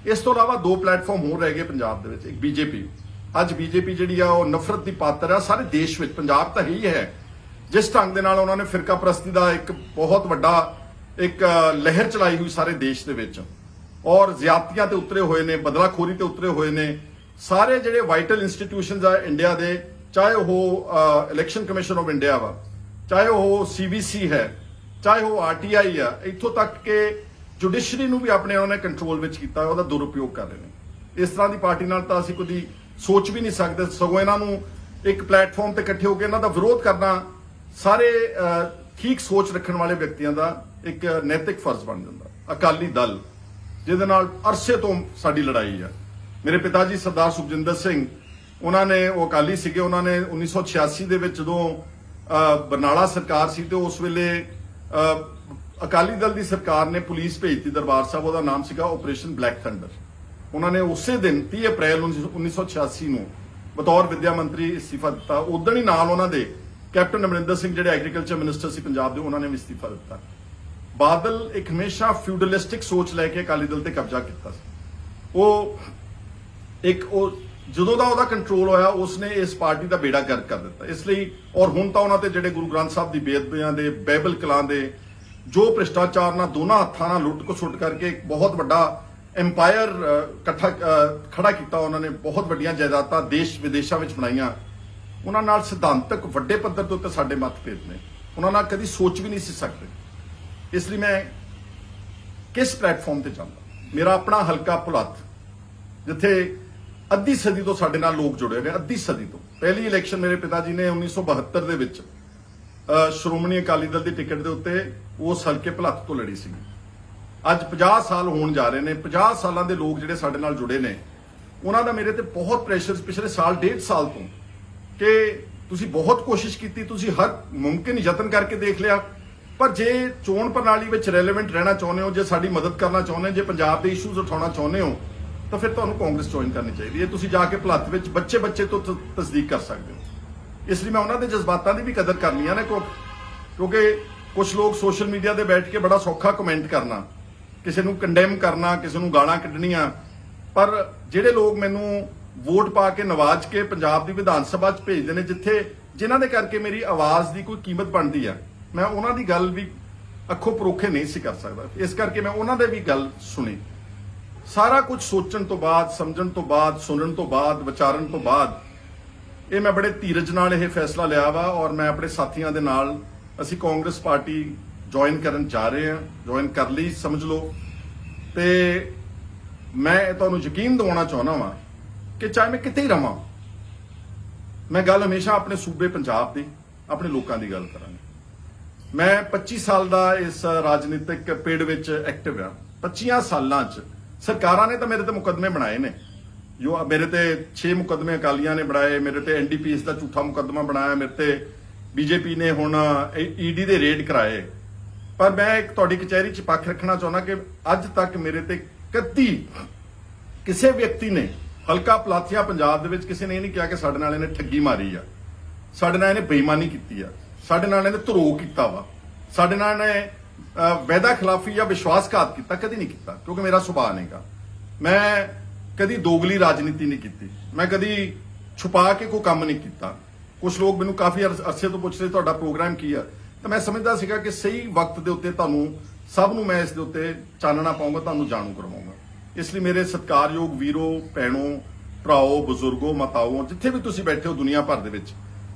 ਇਸ ਤੋਂ ਇਲਾਵਾ ਦੋ ਪਲੇਟਫਾਰਮ ਹੋਰ ਰਹਿ ਗਏ ਪੰਜਾਬ ਦੇ ਵਿੱਚ। ਇੱਕ BJP, ਅੱਜ BJP ਜਿਹੜੀ ਆ ਉਹ ਨਫ਼ਰਤ ਦੀ ਪਾਤਰ ਆ ਸਾਰੇ ਦੇਸ਼ ਵਿੱਚ, ਪੰਜਾਬ ਤਾਂ ਹੀ ਹੈ। ਜਿਸ ਢੰਗ ਦੇ ਨਾਲ ਉਹਨਾਂ ਨੇ ਫਿਰਕਾ ਪ੍ਰਸਤੀ ਦਾ ਇੱਕ ਬਹੁਤ ਵੱਡਾ ਇੱਕ ਲਹਿਰ ਚਲਾਈ ਹੋਈ ਸਾਰੇ ਦੇਸ਼ ਦੇ ਵਿੱਚ, ਔਰ ਜ਼ਿਆਦਤੀਆਂ ਤੇ ਉਤਰੇ ਹੋਏ ਨੇ, ਬਦਲਾਖੋਰੀ ਤੇ ਉਤਰੇ ਹੋਏ ਨੇ। ਸਾਰੇ ਜਿਹੜੇ ਵਾਈਟਲ ਇੰਸਟੀਟਿਊਸ਼ਨਸ ਆ ਇੰਡੀਆ ਦੇ, ਚਾਹੇ ਉਹ ਇਲੈਕਸ਼ਨ ਕਮਿਸ਼ਨ ਆਫ ਇੰਡੀਆ ਵਾ, ਚਾਹੇ ਉਹ CBC ਹੈ, ਚਾਹੇ ਉਹ RTI ਆ, ਇੱਥੋਂ ਤੱਕ ਕਿ ਜੁਡੀਸ਼ਰੀ ਨੂੰ ਵੀ ਆਪਣੇ ਉਹਨਾਂ ਨੇ ਕੰਟਰੋਲ ਵਿੱਚ ਕੀਤਾ, ਉਹਦਾ ਦੁਰਉਪਯੋਗ ਕਰ ਰਹੇ ਨੇ। ਇਸ ਤਰ੍ਹਾਂ ਦੀ ਪਾਰਟੀ ਨਾਲ ਤਾਂ ਅਸੀਂ ਕਦੀ ਸੋਚ ਵੀ ਨਹੀਂ ਸਕਦੇ। ਸਗੋਂ ਇਹਨਾਂ ਨੂੰ ਇੱਕ ਪਲੇਟਫਾਰਮ ਤੇ ਇਕੱਠੇ ਹੋ ਕੇ ਇਹਨਾਂ ਦਾ ਵਿਰੋਧ ਕਰਨਾ ਸਾਰੇ ਠੀਕ ਸੋਚ ਰੱਖਣ ਵਾਲੇ ਵਿਅਕਤੀਆਂ ਦਾ ਇੱਕ ਨੈਤਿਕ ਫਰਜ਼ ਬਣ ਜਾਂਦਾ। ਅਕਾਲੀ ਦਲ, ਜਿਹਦੇ ਨਾਲ ਅਰਸੇ ਤੋਂ ਸਾਡੀ ਲੜਾਈ ਆ। ਮੇਰੇ ਪਿਤਾ ਜੀ ਸਰਦਾਰ ਸੁਖਜਿੰਦਰ ਸਿੰਘ, ਉਹਨਾਂ ਨੇ ਉਹ ਅਕਾਲੀ ਸੀਗੇ, ਉਹਨਾਂ ਨੇ 1986 ਦੇ ਵਿੱਚ ਜਦੋਂ ਬਰਨਾਲਾ ਸਰਕਾਰ ਸੀ ਤੇ ਉਸ ਵੇਲੇ ਅਕਾਲੀ ਦਲ ਦੀ ਸਰਕਾਰ ਨੇ ਪੁਲਿਸ ਭੇਜਤੀ ਦਰਬਾਰ ਸਾਹਿਬ, ਉਹਦਾ ਨਾਮ ਸੀਗਾ ਆਪਰੇਸ਼ਨ ਬਲੈਕ ਥੰਡਰ। ਉਹਨਾਂ ਨੇ ਉਸੇ ਦਿਨ 30 ਅਪ੍ਰੈਲ 1986 ਨੂੰ ਬਤੌਰ ਵਿੱਦਿਆ ਮੰਤਰੀ ਅਸਤੀਫਾ ਦਿੱਤਾ। ਉਦੋਂ ਹੀ ਨਾਲ ਉਹਨਾਂ ਦੇ ਕੈਪਟਨ ਅਮਰਿੰਦਰ ਸਿੰਘ ਜਿਹੜੇ ਐਗਰੀਕਲਚਰ ਮਿਨਿਸਟਰ ਸੀ ਪੰਜਾਬ ਦੇ, ਉਹਨਾਂ ਨੇ ਵੀ ਅਸਤੀਫਾ ਦਿੱਤਾ। ਬਾਦਲ ਇੱਕ ਹਮੇਸ਼ਾ ਫਿਊਡਲਿਸਟਿਕ ਸੋਚ ਲੈ ਕੇ ਅਕਾਲੀ ਦਲ ਤੇ ਕਬਜ਼ਾ ਕੀਤਾ ਸੀ। ਉਹ ਜਦੋਂ ਦਾ ਉਹਦਾ ਕੰਟਰੋਲ ਹੋਇਆ ਉਸਨੇ ਇਸ ਪਾਰਟੀ ਦਾ ਬੇੜਾ ਗਰਕ ਕਰ ਦਿੱਤਾ। ਇਸ ਲਈ ਔਰ ਹੁਣ ਤਾਂ ਉਹਨਾਂ ਤੇ ਜਿਹੜੇ ਗੁਰੂ ਗ੍ਰੰਥ ਸਾਹਿਬ ਦੀ ਬੇਅਦਬੀਆਂ ਦੇ, ਬਾਈਬਲ ਕਲਾਂ ਦੇ, ਜੋ ਭ੍ਰਿਸ਼ਟਾਚਾਰ ਨਾਲ ਦੋਨਾਂ ਹੱਥਾਂ ਨਾਲ ਲੁੱਟ ਖਸੁੱਟ ਕਰਕੇ ਇੱਕ ਬਹੁਤ ਵੱਡਾ ਐਮਪਾਇਰ ਖੜਾ ਕੀਤਾ ਉਹਨਾਂ ਨੇ, ਬਹੁਤ ਵੱਡੀਆਂ ਜਾਇਦਾਦਾਂ ਦੇਸ਼ ਵਿਦੇਸ਼ਾਂ ਵਿੱਚ ਬਣਾਈਆਂ। ਉਹਨਾਂ ਨਾਲ ਸਿਧਾਂਤਕ ਵੱਡੇ ਪੱਧਰ ਦੇ ਉੱਤੇ ਸਾਡੇ ਮਤਭੇਦ ਨੇ, ਉਹਨਾਂ ਨਾਲ ਕਦੀ ਸੋਚ ਵੀ ਨਹੀਂ ਸੀ ਸਕਦੇ। ਇਸ ਲਈ ਮੈਂ ਕਿਸ ਪਲੇਟਫਾਰਮ ਤੇ ਜਾਂਦਾ, ਮੇਰਾ ਆਪਣਾ ਹਲਕਾ ਭੁਲੱਥ, ਜਿੱਥੇ ਅੱਧੀ ਸਦੀ ਤੋਂ ਸਾਡੇ ਨਾਲ ਲੋਕ ਜੁੜੇ ਨੇ, ਅੱਧੀ ਸਦੀ ਤੋਂ। ਪਹਿਲੀ ਇਲੈਕਸ਼ਨ ਮੇਰੇ ਪਿਤਾ ਜੀ ਨੇ 1972 ਦੇ ਵਿੱਚ ਸ਼੍ਰੋਮਣੀ ਅਕਾਲੀ ਦਲ ਦੀ ਟਿਕਟ ਦੇ ਉੱਤੇ ਉਸ ਹਲਕੇ ਭੁਲੱਥ ਤੋਂ ਲੜੀ ਸੀ। ਅੱਜ 50 ਸਾਲ ਹੋਣ ਜਾ ਰਹੇ ਨੇ। 50 ਸਾਲਾਂ ਦੇ ਲੋਕ ਜਿਹੜੇ ਸਾਡੇ ਨਾਲ ਜੁੜੇ ਨੇ, ਉਹਨਾਂ ਦਾ ਮੇਰੇ ਤੇ ਬਹੁਤ ਪ੍ਰੈਸ਼ਰ ਪਿਛਲੇ ਸਾਲ, 1.5 ਸਾਲ ਤੋਂ, ਕਿ ਤੁਸੀਂ ਬਹੁਤ ਕੋਸ਼ਿਸ਼ ਕੀਤੀ, ਤੁਸੀਂ ਹਰ ਮੁਮਕਿਨ ਯਤਨ ਕਰਕੇ ਦੇਖ ਲਿਆ, ਪਰ ਜੇ ਚੋਣ ਪ੍ਰਣਾਲੀ ਵਿੱਚ ਰੈਲੇਵੈਂਟ ਰਹਿਣਾ ਚਾਹੁੰਦੇ ਹੋ, ਜੇ ਸਾਡੀ ਮਦਦ ਕਰਨਾ ਚਾਹੁੰਦੇ ਹੋ, ਜੇ ਪੰਜਾਬ ਦੇ ਇਸ਼ੂਜ਼ ਉਠਾਉਣਾ ਚਾਹੁੰਦੇ ਹੋ, ਤਾਂ ਫਿਰ ਤੁਹਾਨੂੰ ਕਾਂਗਰਸ ਜੁਆਇਨ ਕਰਨੀ ਚਾਹੀਦੀ ਹੈ। ਤੁਸੀਂ ਜਾ ਕੇ ਭੁਲੱਥ ਵਿੱਚ ਬੱਚੇ ਤੋਂ ਤਸਦੀਕ ਕਰ ਸਕਦੇ ਹੋ। ਇਸ ਲਈ ਮੈਂ ਉਹਨਾਂ ਦੇ ਜਜ਼ਬਾਤਾਂ ਦੀ ਵੀ ਕਦਰ ਕਰਨੀ ਆ ਨਾ, ਕਿਉਂਕਿ ਕੁਝ ਲੋਕ ਸੋਸ਼ਲ ਮੀਡੀਆ ਤੇ ਬੈਠ ਕੇ ਬੜਾ ਸੌਖਾ ਕਮੈਂਟ ਕਰਨਾ, ਕਿਸੇ ਨੂੰ ਕੰਡੈਮ ਕਰਨਾ, ਕਿਸੇ ਨੂੰ ਗਾਲਾਂ ਕੱਢਣੀਆਂ, ਪਰ ਜਿਹੜੇ ਲੋਕ ਮੈਨੂੰ ਵੋਟ ਪਾ ਕੇ ਨਵਾਜ ਕੇ ਪੰਜਾਬ ਦੀ ਵਿਧਾਨ ਸਭਾ 'ਚ ਭੇਜਦੇ ਨੇ, ਜਿਨ੍ਹਾਂ ਦੇ ਕਰਕੇ ਮੇਰੀ ਆਵਾਜ਼ ਦੀ ਕੋਈ ਕੀਮਤ ਬਣਦੀ ਆ, ਮੈਂ ਉਹਨਾਂ ਦੀ ਗੱਲ ਵੀ ਅੱਖੋਂ ਪਰੋਖੇ ਨਹੀਂ ਸੀ ਕਰ ਸਕਦਾ। ਇਸ ਕਰਕੇ ਮੈਂ ਉਹਨਾਂ ਦੇ ਵੀ ਗੱਲ ਸੁਣੀ। ਸਾਰਾ ਕੁਝ ਸੋਚਣ ਤੋਂ ਬਾਅਦ, ਸਮਝਣ ਤੋਂ ਬਾਅਦ, ਸੁਣਨ ਤੋਂ ਬਾਅਦ, ਵਿਚਾਰਨ ਤੋਂ ਬਾਅਦ ਇਹ ਮੈਂ ਬੜੇ ਧੀਰਜ ਨਾਲ ਇਹ ਫੈਸਲਾ ਲਿਆ ਵਾ, ਔਰ ਮੈਂ ਆਪਣੇ ਸਾਥੀਆਂ ਦੇ ਨਾਲ ਅਸੀਂ ਕਾਂਗਰਸ ਪਾਰਟੀ ਜੁਆਇਨ ਕਰਨ ਜਾ ਰਹੇ ਹਾਂ। ਜੁਆਇਨ ਕਰ ਲਈ ਸਮਝ ਲਓ। ਤੇ ਮੈਂ ਤੁਹਾਨੂੰ ਯਕੀਨ ਦਿਵਾਉਣਾ ਚਾਹੁੰਦਾ ਵਾਂ ਕਿ ਚਾਹੇ ਮੈਂ ਕਿਤੇ ਹੀ ਰਵਾਂ, ਮੈਂ ਗੱਲ ਹਮੇਸ਼ਾ ਆਪਣੇ ਸੂਬੇ ਪੰਜਾਬ ਦੀ, ਆਪਣੇ ਲੋਕਾਂ ਦੀ ਗੱਲ ਕਰਾਂਗਾ। ਮੈਂ 25 ਸਾਲ ਦਾ ਇਸ ਰਾਜਨੀਤਿਕ ਪੇੜ ਵਿੱਚ ਐਕਟਿਵ ਹਾਂ। 25 ਸਾਲਾਂ 'ਚ ਸਰਕਾਰਾਂ ਨੇ ਤਾਂ ਮੇਰੇ ਤੇ ਮੁਕੱਦਮੇ ਬਣਾਏ ਨੇ, ਜੋ ਮੇਰੇ ਤੇ 6 ਮੁਕੱਦਮੇ ਅਕਾਲੀਆਂ ਨੇ ਬਣਾਏ, ਮੇਰੇ ਤੇ NDPS ਦਾ ਝੂਠਾ ਮੁਕੱਦਮਾ ਬਣਾਇਆ, ਮੇਰੇ ਤੇ BJP ਨੇ ਹੁਣ ED ਦੇ ਰੇਡ ਕਰਾਏ। ਪਰ ਮੈਂ ਇੱਕ ਤੁਹਾਡੀ ਕਚਹਿਰੀ 'ਚ ਪੱਖ ਰੱਖਣਾ ਚਾਹੁੰਦਾ ਕਿ ਅੱਜ ਤੱਕ ਮੇਰੇ ਤੇ ਕਦੀ ਕਿਸੇ ਵਿਅਕਤੀ ਨੇ, ਹਲਕਾ ਪਲਾਥੀਆ ਪੰਜਾਬ ਦੇ ਵਿੱਚ ਕਿਸੇ ਨੇ ਇਹ ਨਹੀਂ ਕਿਹਾ ਕਿ ਸਾਡੇ ਨਾਲ ਇਹਨੇ ਠੱਗੀ ਮਾਰੀ ਆ, ਸਾਡੇ ਨਾਲ ਇਹਨੇ ਬੇਈਮਾਨੀ ਕੀਤੀ ਆ, ਸਾਡੇ ਨਾਲ ਇਹਨੇ ਧਰੋਹ ਕੀਤਾ ਵਾ, ਸਾਡੇ ਨਾਲ ਇਹਨੇ ਵਾਅਦਾ ਖਿਲਾਫੀ ਜਾਂ ਵਿਸ਼ਵਾਸਘਾਤ ਕੀਤਾ, ਕਦੀ ਨਹੀਂ ਕੀਤਾ, ਕਿਉਂਕਿ ਮੇਰਾ ਸੁਭਾਅ ਨਹੀਂਗਾ। ਮੈਂ ਕਦੀ ਦੋਗਲੀ ਰਾਜਨੀਤੀ ਨਹੀਂ ਕੀਤੀ, ਮੈਂ ਕਦੀ ਛੁਪਾ ਕੇ ਕੋਈ ਕੰਮ ਨਹੀਂ ਕੀਤਾ। ਕੁਝ ਲੋਕ ਮੈਨੂੰ ਕਾਫੀ ਅਰਸੇ ਤੋਂ ਪੁੱਛ ਰਹੇ ਤੁਹਾਡਾ ਪ੍ਰੋਗਰਾਮ ਕੀ ਆ, ਤਾਂ ਮੈਂ ਸਮਝਦਾ ਸੀਗਾ ਕਿ ਸਹੀ ਵਕਤ ਦੇ ਉੱਤੇ ਤੁਹਾਨੂੰ ਸਭ ਨੂੰ ਮੈਂ ਇਸ ਦੇ ਉੱਤੇ ਚਾਨਣਾ ਪਾਉਂਗਾ, ਤੁਹਾਨੂੰ ਜਾਣੂ ਕਰਵਾਉਂਗਾ। ਇਸ ਲਈ ਮੇਰੇ ਸਤਿਕਾਰਯੋਗ ਵੀਰੋ, ਭੈਣੋ, ਭਰਾਓ, ਬਜ਼ੁਰਗੋ, ਮਾਤਾਓ, ਜਿੱਥੇ ਵੀ ਤੁਸੀਂ ਬੈਠੇ ਹੋ ਦੁਨੀਆ ਭਰ ਦੇ ਵਿੱਚ,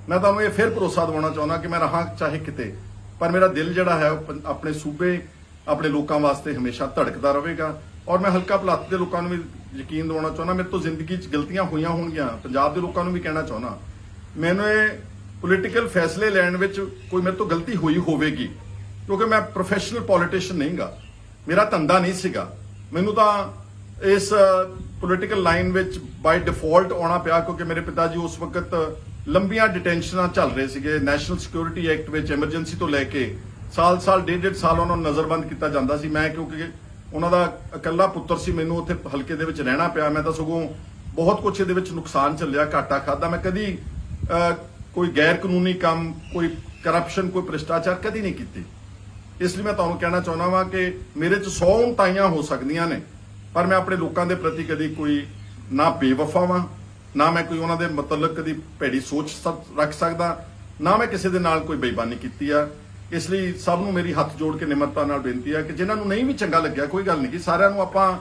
ਮੈਂ ਤੁਹਾਨੂੰ ਇਹ ਫਿਰ ਭਰੋਸਾ ਦਿਵਾਉਣਾ ਚਾਹੁੰਦਾ ਕਿ ਮੈਂ ਰਹਾਂ ਚਾਹੇ ਕਿਤੇ, ਪਰ ਮੇਰਾ ਦਿਲ ਜਿਹੜਾ ਹੈ ਉਹ ਆਪਣੇ ਸੂਬੇ, ਆਪਣੇ ਲੋਕਾਂ ਵਾਸਤੇ ਹਮੇਸ਼ਾ ਧੜਕਦਾ ਰਹੇਗਾ। ਔਰ ਮੈਂ ਹਲਕਾ ਭਲੱਤ ਦੇ ਲੋਕਾਂ ਨੂੰ ਵੀ ਯਕੀਨ ਦਿਵਾਉਣਾ ਚਾਹੁੰਦਾ, ਮੇਰੇ ਤੋਂ ਜ਼ਿੰਦਗੀ 'ਚ ਗਲਤੀਆਂ ਹੋਈਆਂ ਹੋਣਗੀਆਂ, ਪੰਜਾਬ ਦੇ ਲੋਕਾਂ ਨੂੰ ਵੀ ਕਹਿਣਾ ਚਾਹੁੰਦਾ, ਮੈਨੂੰ ਇਹ ਪੋਲੀਟੀਕਲ ਫੈਸਲੇ ਲੈਣ ਵਿੱਚ ਕੋਈ ਮੇਰੇ ਤੋਂ ਗਲਤੀ ਹੋਈ ਹੋਵੇਗੀ, ਕਿਉਂਕਿ ਮੈਂ ਪ੍ਰੋਫੈਸ਼ਨਲ ਪੋਲੀਟੀਸ਼ੀਅਨ ਨਹੀਂਗਾ, ਮੇਰਾ ਧੰਦਾ ਨਹੀਂ ਸੀਗਾ। ਮੈਨੂੰ ਤਾਂ ਇਸ ਪੋਲੀਟੀਕਲ ਲਾਈਨ ਵਿੱਚ ਬਾਈ ਡਿਫਾਲਟ ਆਉਣਾ ਪਿਆ, ਕਿਉਂਕਿ ਮੇਰੇ ਪਿਤਾ ਜੀ ਉਸ ਵਕਤ ਲੰਬੀਆਂ ਡਿਟੈਂਸ਼ਨਾਂ ਚੱਲ ਰਹੇ ਸੀਗੇ। ਨੈਸ਼ਨਲ ਸਿਕਿਉਰਿਟੀ ਐਕਟ ਵਿੱਚ ਐਮਰਜੈਂਸੀ ਤੋਂ ਲੈ ਕੇ ਸਾਲ ਡੇਢ ਸਾਲ ਉਹਨਾਂ ਨੂੰ ਨਜ਼ਰਬੰਦ ਕੀਤਾ ਜਾਂਦਾ ਸੀ। ਮੈਂ ਕਿਉਂਕਿ ਉਹਨਾਂ ਦਾ ਇਕੱਲਾ ਪੁੱਤਰ ਸੀ, ਮੈਨੂੰ ਉੱਥੇ ਹਲਕੇ ਦੇ ਵਿੱਚ ਰਹਿਣਾ ਪਿਆ। ਮੈਂ ਤਾਂ ਸਗੋਂ ਬਹੁਤ ਕੁਝ ਇਹਦੇ ਵਿੱਚ ਨੁਕਸਾਨ ਚੱਲਿਆ, ਘਾਟਾ ਖਾਦਾ। ਮੈਂ ਕਦੀ ਕੋਈ ਗੈਰ ਕਾਨੂੰਨੀ ਕੰਮ, ਕੋਈ ਕਰਪਸ਼ਨ, ਕੋਈ ਭ੍ਰਿਸ਼ਟਾਚਾਰ ਕਦੀ ਨਹੀਂ ਕੀਤੀ। ਇਸ ਲਈ ਮੈਂ ਤੁਹਾਨੂੰ ਕਹਿਣਾ ਚਾਹੁੰਦਾ ਵਾਂ ਕਿ ਮੇਰੇ 'ਚ 100 ਉਣਤਾਈਆਂ ਹੋ ਸਕਦੀਆਂ ਨੇ, ਪਰ ਮੈਂ ਆਪਣੇ ਲੋਕਾਂ ਦੇ ਪ੍ਰਤੀ ਕਦੀ ਕੋਈ ਨਾ ਬੇਵਫਾ ਵਾਂ, ਨਾ ਮੈਂ ਕੋਈ ਉਹਨਾਂ ਦੇ ਮਤਲਬ ਕਦੀ ਭੈੜੀ ਸੋਚ ਰੱਖ ਸਕਦਾ, ਨਾ ਮੈਂ ਕਿਸੇ ਦੇ ਨਾਲ ਕੋਈ ਬੇਈਮਾਨੀ ਕੀਤੀ ਆ। ਇਸ ਲਈ ਸਭ ਨੂੰ ਮੇਰੀ ਹੱਥ ਜੋੜ ਕੇ ਨਿਮਰਤਾ ਨਾਲ ਬੇਨਤੀ ਆ ਕਿ ਜਿਨ੍ਹਾਂ ਨੂੰ ਨਹੀਂ ਵੀ ਚੰਗਾ ਲੱਗਿਆ, ਕੋਈ ਗੱਲ ਨਹੀਂ ਕਿ ਸਾਰਿਆਂ ਨੂੰ ਆਪਾਂ,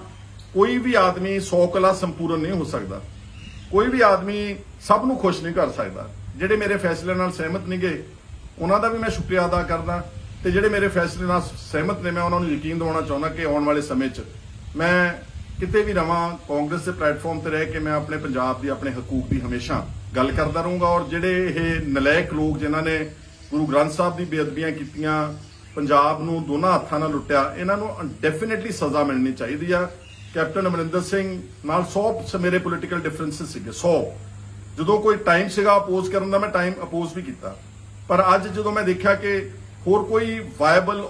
ਕੋਈ ਵੀ ਆਦਮੀ 100 ਕਲਾ ਸੰਪੂਰਨ ਨਹੀਂ ਹੋ ਸਕਦਾ, ਕੋਈ ਵੀ ਆਦਮੀ ਸਭ ਨੂੰ ਖੁਸ਼ ਨਹੀਂ ਕਰ ਸਕਦਾ। ਜਿਹੜੇ ਮੇਰੇ ਫੈਸਲੇ ਨਾਲ ਸਹਿਮਤ ਨਹੀਂ ਗਏ ਉਹਨਾਂ ਦਾ ਵੀ ਮੈਂ ਸ਼ੁਕਰੀਆ ਅਦਾ ਕਰਦਾ, ਤੇ ਜਿਹੜੇ ਮੇਰੇ ਫੈਸਲੇ ਨਾਲ ਸਹਿਮਤ ਨੇ ਮੈਂ ਉਹਨਾਂ ਨੂੰ ਯਕੀਨ ਦਿਵਾਉਣਾ ਚਾਹੁੰਦਾ ਕਿ ਆਉਣ ਵਾਲੇ ਸਮੇਂ 'ਚ ਮੈਂ ਕਿਤੇ ਵੀ ਰਵਾਂ, ਕਾਂਗਰਸ ਦੇ ਪਲੇਟਫਾਰਮ ਤੇ ਰਹਿ ਕੇ ਮੈਂ ਆਪਣੇ ਪੰਜਾਬ ਦੀ, ਆਪਣੇ ਹਕੂਕ ਦੀ ਹਮੇਸ਼ਾ ਗੱਲ ਕਰਦਾ ਰਹੂੰਗਾ। ਔਰ ਜਿਹੜੇ ਇਹ ਨਲਾਇਕ ਲੋਕ ਜਿਨ੍ਹਾਂ ਨੇ ਗੁਰੂ ਗ੍ਰੰਥ ਸਾਹਿਬ ਦੀ ਬੇਅਦਬੀਆਂ ਕੀਤੀਆਂ, ਪੰਜਾਬ ਨੂੰ ਦੋਨਾਂ ਹੱਥਾਂ ਨਾਲ ਲੁੱਟਿਆ, ਇਹਨਾਂ ਨੂੰ ਡੈਫੀਨਿਟਲੀ ਸਜ਼ਾ ਮਿਲਣੀ ਚਾਹੀਦੀ ਆ। ਕੈਪਟਨ ਅਮਰਿੰਦਰ ਸਿੰਘ ਨਾਲ 100 ਮੇਰੇ ਪੋਲੀਟੀਕਲ ਡਿਫਰੈਂਸਿਸ ਸੀਗੇ, 100। ਜਦੋਂ ਕੋਈ ਟਾਈਮ ਸੀਗਾ ਅਪੋਜ਼ ਕਰਨ ਦਾ, ਮੈਂ ਟਾਈਮ ਅਪੋਜ਼ ਵੀ ਕੀਤਾ, ਪਰ ਅੱਜ ਜਦੋਂ ਮੈਂ ਦੇਖਿਆ ਕਿ ਹੋਰ ਕੋਈ ਵਾਇਬਲ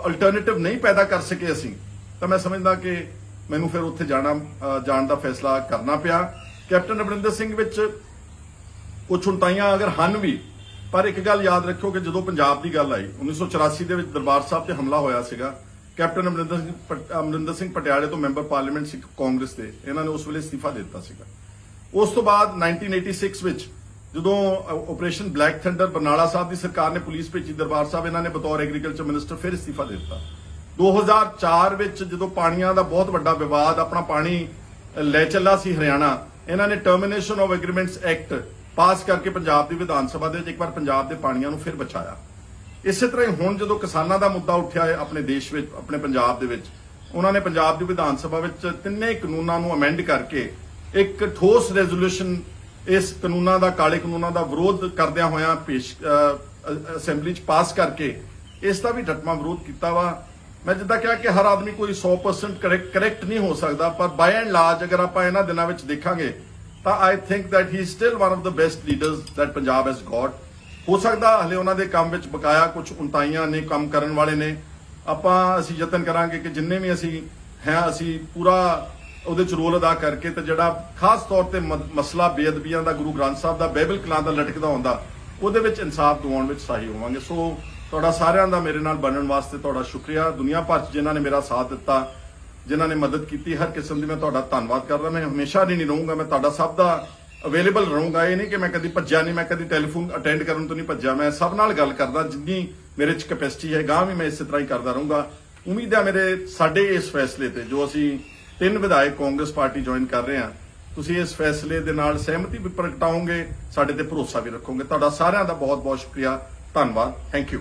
ਅਲਟਰਨੇਟਿਵ ਨਹੀਂ ਪੈਦਾ ਕਰ ਸਕੇ ਅਸੀਂ, ਤਾਂ ਮੈਂ ਸਮਝਦਾ ਕਿ ਮੈਨੂੰ ਫਿਰ ਉੱਥੇ ਜਾਣ ਦਾ ਫੈਸਲਾ ਕਰਨਾ ਪਿਆ। ਕੈਪਟਨ ਅਮਰਿੰਦਰ ਸਿੰਘ ਵਿੱਚ ਕੁਝ ਉਣਤਾਈਆਂ ਅਗਰ ਹਨ ਵੀ, ਪਰ ਇੱਕ ਗੱਲ ਯਾਦ ਰੱਖਿਓ ਕਿ ਜਦੋਂ ਪੰਜਾਬ ਦੀ ਗੱਲ ਆਈ 1984 ਦੇ ਵਿੱਚ ਦਰਬਾਰ ਸਾਹਿਬ ਤੇ ਹਮਲਾ ਹੋਇਆ ਸੀਗਾ, ਕੈਪਟਨ ਅਮਰਿੰਦਰ ਸਿੰਘ ਪਟਿਆਲੇ ਤੋਂ ਮੈਂਬਰ ਪਾਰਲੀਮੈਂਟ ਸੀ ਕਾਂਗਰਸ ਦੇ, ਇਹਨਾਂ ਨੇ ਉਸ ਵੇਲੇ ਅਸਤੀਫਾ ਦੇ ਦਿੱਤਾ ਸੀਗਾ। ਉਸ ਤੋਂ ਬਾਅਦ 1986 ਵਿੱਚ ਜਦੋਂ ਆਪਰੇਸ਼ਨ ਬਲੈਕ ਥੰਡਰ ਬਰਨਾਲਾ ਸਾਹਿਬ ਦੀ ਸਰਕਾਰ ਨੇ ਪੁਲਿਸ ਭੇਜੀ ਦਰਬਾਰ ਸਾਹਿਬ, ਇਹਨਾਂ ਨੇ ਬਤੌਰ ਐਗਰੀਕਲਚਰ ਮਿਨਿਸਟਰ ਫਿਰ ਅਸਤੀਫਾ ਦੇ ਦਿੱਤਾ। 2004 ਵਿੱਚ ਜਦੋਂ ਪਾਣੀਆਂ ਦਾ ਬਹੁਤ ਵੱਡਾ ਵਿਵਾਦ, ਆਪਣਾ ਪਾਣੀ ਲੈ ਚੱਲਾ ਸੀ ਹਰਿਆਣਾ, ਇਹਨਾਂ ਨੇ termination of agreements act pass ਕਰਕੇ ਪੰਜਾਬ ਦੀ ਵਿਧਾਨ ਸਭਾ ਦੇ ਵਿੱਚ ਇੱਕ ਵਾਰ ਪੰਜਾਬ ਦੇ ਪਾਣੀਆਂ ਨੂੰ ਫਿਰ ਬਚਾਇਆ। ਇਸੇ ਤਰ੍ਹਾਂ ਹੀ ਹੁਣ ਜਦੋਂ ਕਿਸਾਨਾਂ ਦਾ ਮੁੱਦਾ ਉੱਠਿਆ ਹੈ ਆਪਣੇ ਦੇਸ਼ ਵਿੱਚ, ਆਪਣੇ ਪੰਜਾਬ ਦੇ ਵਿੱਚ, ਉਹਨਾਂ ਨੇ ਪੰਜਾਬ ਦੀ ਵਿਧਾਨ ਸਭਾ ਵਿੱਚ ਤਿੰਨੇ ਕਾਨੂੰਨਾਂ ਨੂੰ ਅਮੈਂਡ ਕਰਕੇ ਇੱਕ ਠੋਸ ਰੈਜ਼ੋਲੂਸ਼ਨ ਇਸ ਕਾਨੂੰਨਾਂ ਦਾ, ਕਾਲੇ ਕਾਨੂੰਨਾਂ ਦਾ ਵਿਰੋਧ ਕਰਦਿਆਂ ਹੋਇਆਂ ਅਸੈਂਬਲੀ 'ਚ ਪਾਸ ਕਰਕੇ ਇਸ ਦਾ ਵੀ ਡਟਵਾਂ ਵਿਰੋਧ ਕੀਤਾ ਵਾ। ਮੈਂ ਜਿੱਦਾਂ ਕਿਹਾ ਕਿ ਹਰ ਆਦਮੀ ਕੋਈ 100% ਕਰੈਕਟ ਨਹੀਂ ਹੋ ਸਕਦਾ, ਪਰ ਬਾਈ ਐਂਡ ਲਾਰਜ ਅਗਰ ਆਪਾਂ ਇਹਨਾਂ ਦਿਨਾਂ ਵਿੱਚ ਦੇਖਾਂਗੇ ਤਾਂ I think that he is still one of the best leaders that Punjab has got. ਹੋ ਸਕਦਾ ਹਲੇ ਉਹਨਾਂ ਦੇ ਕੰਮ ਵਿੱਚ ਬਕਾਇਆ ਕੁਝ ਉਣਤਾਈਆਂ ਨੇ, ਕੰਮ ਕਰਨ ਵਾਲੇ ਨੇ। ਅਸੀਂ ਯਤਨ ਕਰਾਂਗੇ ਕਿ ਜਿੰਨੇ ਵੀ ਅਸੀਂ ਅਸੀਂ ਪੂਰਾ ਉਹਦੇ 'ਚ ਰੋਲ ਅਦਾ ਕਰਕੇ, ਤੇ ਜਿਹੜਾ ਖਾਸ ਤੌਰ ਤੇ ਮਸਲਾ ਬੇਅਦਬੀਆਂ ਦਾ, ਗੁਰੂ ਗ੍ਰੰਥ ਸਾਹਿਬ ਦਾ, ਬਾਈਬਲ ਕਲਾਂ ਦਾ ਲਟਕਦਾ ਹੁੰਦਾ, ਉਹਦੇ ਵਿੱਚ ਇਨਸਾਫ ਦਿਵਾਉਣ ਵਿੱਚ ਸਹਾਈ ਹੋਵਾਂਗੇ। ਸੋ ਤੁਹਾਡਾ ਸਾਰਿਆਂ ਦਾ ਮੇਰੇ ਨਾਲ ਬਣਨ ਵਾਸਤੇ ਤੁਹਾਡਾ ਸ਼ੁਕਰੀਆ। ਦੁਨੀਆ ਭਰ 'ਚ ਜਿਨ੍ਹਾਂ ਨੇ ਮੇਰਾ ਸਾਥ ਦਿੱਤਾ, ਜਿਨ੍ਹਾਂ ਨੇ ਮਦਦ ਕੀਤੀ, ਹਰ ਕਿਸਮ ਦੀ ਮੈਂ ਤੁਹਾਡਾ ਧੰਨਵਾਦ ਕਰਦਾ। ਮੈਂ ਹਮੇਸ਼ਾ ਨਹੀਂ ਰਹੂੰਗਾ, ਮੈਂ ਤੁਹਾਡਾ ਸਭ ਦਾ ਅਵੇਲੇਬਲ ਰਹੂੰਗਾ। ਇਹ ਨਹੀਂ ਕਿ ਮੈਂ ਕਦੀ ਭੱਜਿਆ ਨਹੀਂ, ਮੈਂ ਕਦੀ ਟੈਲੀਫੋਨ ਅਟੈਂਡ ਕਰਨ ਤੋਂ ਨਹੀਂ ਭੱਜਿਆ, ਮੈਂ ਸਭ ਨਾਲ ਗੱਲ ਕਰਦਾ, ਜਿੰਨੀ ਮੇਰੇ 'ਚ ਕੈਪੈਸਿਟੀ ਹੈ, ਗਾਂ ਵੀ ਮੈਂ ਇਸੇ ਤਰ੍ਹਾਂ ਹੀ ਕਰਦਾ ਰਹੂੰਗਾ। ਉਮੀਦ ਹੈ ਸਾਡੇ ਇਸ ਫੈਸਲੇ ਤੇ, ਜੋ ਅਸੀਂ 3 ਵਿਧਾਇਕ ਕਾਂਗਰਸ ਪਾਰਟੀ ਜੁਆਇਨ ਕਰ ਰਹੇ ਹਾਂ, ਤੁਸੀਂ ਇਸ ਫੈਸਲੇ ਦੇ ਨਾਲ ਸਹਿਮਤੀ ਵੀ ਪ੍ਰਗਟਾਓਗੇ, ਸਾਡੇ ਤੇ ਭਰੋਸਾ ਵੀ ਰੱਖੋਗੇ। ਤੁਹਾਡਾ ਸਾਰਿਆਂ ਦਾ ਬਹੁਤ ਬਹੁਤ ਸ਼ੁਕਰੀਆ, ਧੰਨਵਾਦ, ਥੈਂਕ ਯੂ।